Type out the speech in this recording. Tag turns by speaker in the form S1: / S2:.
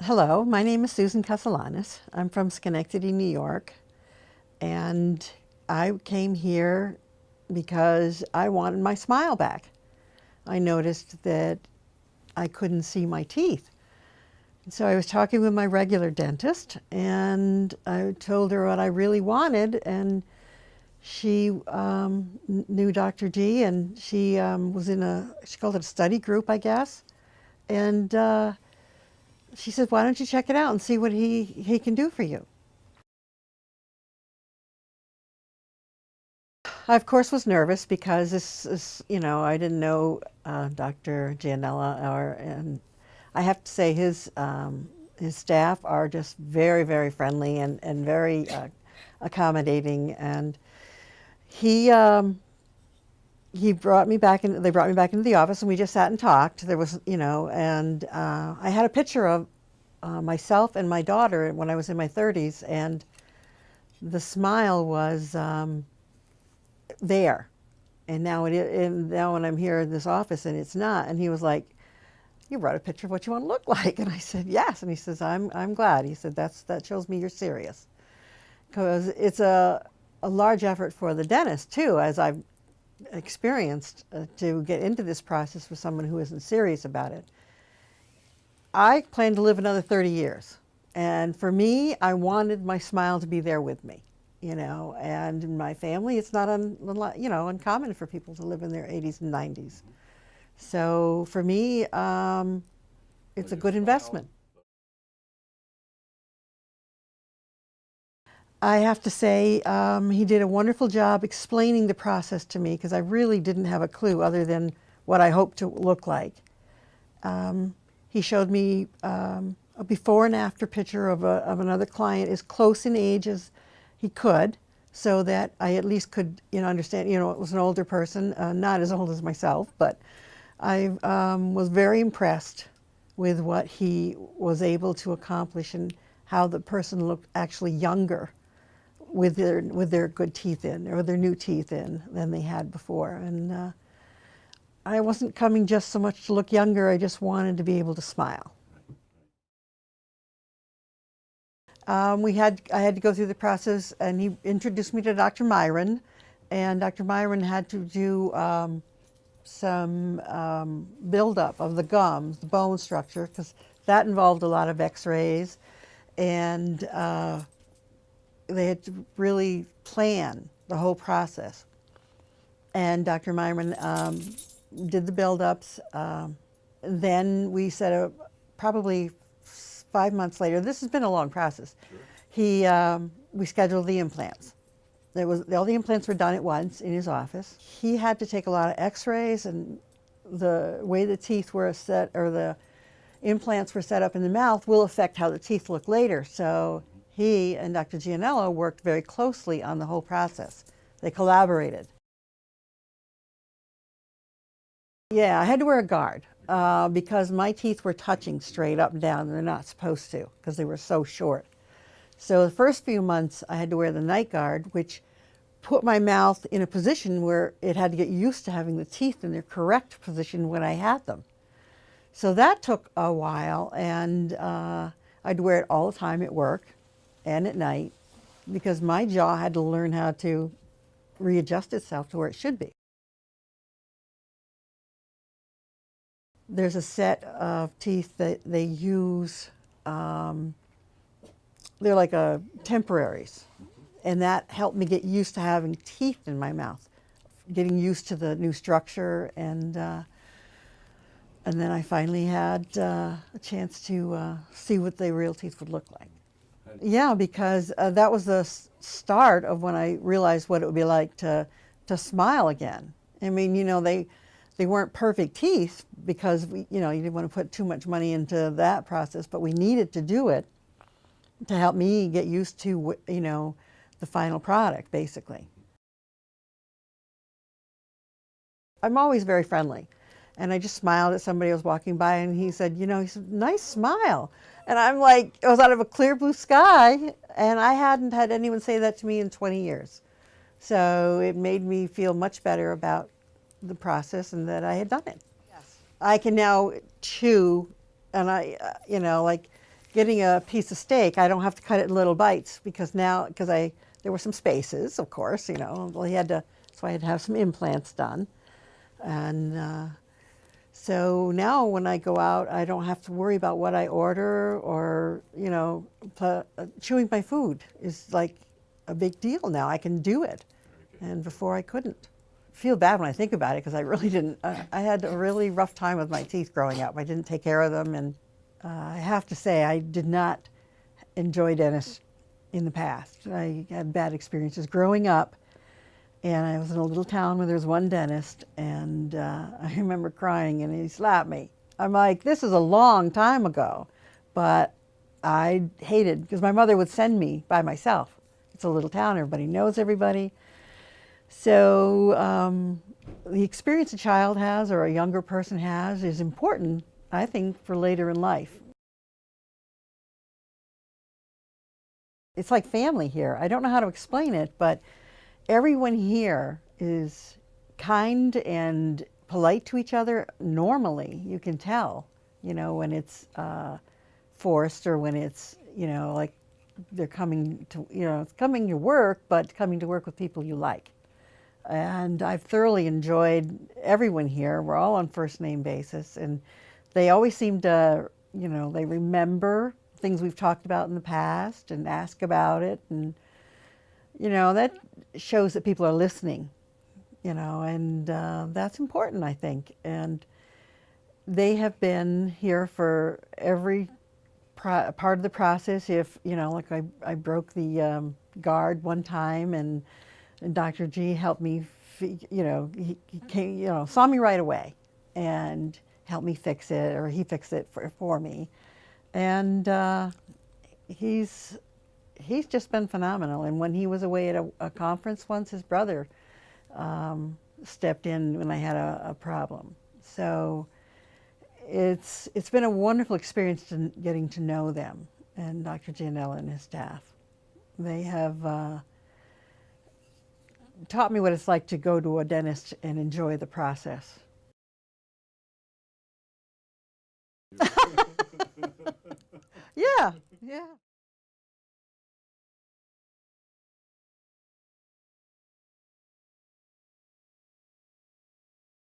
S1: Hello, my name is Susan Castellanos. I'm from Schenectady, New York, and I came here because I wanted my smile back. I noticed that I couldn't see my teeth. So I was talking with my regular dentist, and I told her what I really wanted, and she knew Dr. G, and she was in she called it a study group, I guess, and she said, "Why don't you check it out and see what he can do for you?" I, of course, was nervous because this is, I didn't know Dr. Gianella, and I have to say his staff are just very, very friendly and very accommodating. And he he brought me back in. They brought me back into the office, and we just sat and talked. There was, and I had a picture of myself and my daughter when I was in my 30s, and the smile was there. And now when I'm here in this office and it's not, and he was like, "You brought a picture of what you want to look like," and I said, "Yes," and he says, "I'm glad." He said, "That shows me you're serious," because it's a large effort for the dentist too, as I've experienced, to get into this process for someone who isn't serious about it. I plan to live another 30 years. And for me, I wanted my smile to be there with me, and in my family, it's not uncommon for people to live in their 80s and 90s. So for me, it's a good investment. I have to say, he did a wonderful job explaining the process to me because I really didn't have a clue other than what I hoped to look like. He showed me a before and after picture of another client as close in age as he could, so that I at least could understand. It was an older person, not as old as myself, but I was very impressed with what he was able to accomplish and how the person looked actually younger with their good teeth in or their new teeth in than they had before. And I wasn't coming just so much to look younger, I just wanted to be able to smile. I had to go through the process, and he introduced me to Dr. Myron, and Dr. Myron had to do some buildup of the gums, the bone structure, because that involved a lot of x-rays, and they had to really plan the whole process. And Dr. Myron did the buildups. Then we set up, probably 5 months later. This has been a long process. We scheduled the implants. All the implants were done at once in his office. He had to take a lot of X-rays, and the way the teeth were set, or the implants were set up in the mouth, will affect how the teeth look later. So he and Dr. Gianella worked very closely on the whole process. They collaborated. Yeah, I had to wear a guard because my teeth were touching straight up and down, and they're not supposed to because they were so short. So the first few months I had to wear the night guard, which put my mouth in a position where it had to get used to having the teeth in their correct position when I had them. So that took a while, and I'd wear it all the time at work and at night because my jaw had to learn how to readjust itself to where it should be. There's a set of teeth that they use. They're like temporaries, and that helped me get used to having teeth in my mouth, getting used to the new structure, and then I finally had a chance to see what the real teeth would look like. Yeah, because that was the start of when I realized what it would be like to smile again. I mean, they weren't perfect teeth because you didn't want to put too much money into that process, but we needed to do it to help me get used to the final product, basically. I'm always very friendly. And I just smiled at somebody who was walking by, and he said, "Nice smile." And I'm like, it was out of a clear blue sky, and I hadn't had anyone say that to me in 20 years. So it made me feel much better about the process and that I had done it. Yes. I can now chew, and like getting a piece of steak, I don't have to cut it in little bites because there were some spaces, of course, well, so I had to have some implants done. And so now when I go out, I don't have to worry about what I order or, chewing my food is like a big deal now. I can do it. And before I couldn't. I feel bad when I think about it because I really didn't. I had a really rough time with my teeth growing up. I didn't take care of them, and I have to say I did not enjoy dentists in the past. I had bad experiences growing up, and I was in a little town where there was one dentist, and I remember crying, and he slapped me. I'm like, this is a long time ago, but I hated because my mother would send me by myself. It's a little town; everybody knows everybody. So the experience a child has or a younger person has is important, I think, for later in life. It's like family here. I don't know how to explain it, but everyone here is kind and polite to each other normally. You can tell, when it's forced or when it's, like they're coming to, it's coming to work, but coming to work with people you like. And I've thoroughly enjoyed everyone here. We're all on first name basis, and they always seem to, they remember things we've talked about in the past and ask about it, and that shows that people are listening, and that's important, I think. And they have been here for every part of the process. If like I broke the guard one time, and Dr. G helped me, he came, saw me right away and helped me fix it, or he fixed it for me. And he's just been phenomenal. And when he was away at a conference once, his brother stepped in when I had a problem. So it's been a wonderful experience getting to know them and Dr. Gianella and his staff. They have taught me what it's like to go to a dentist and enjoy the process. Yeah, yeah.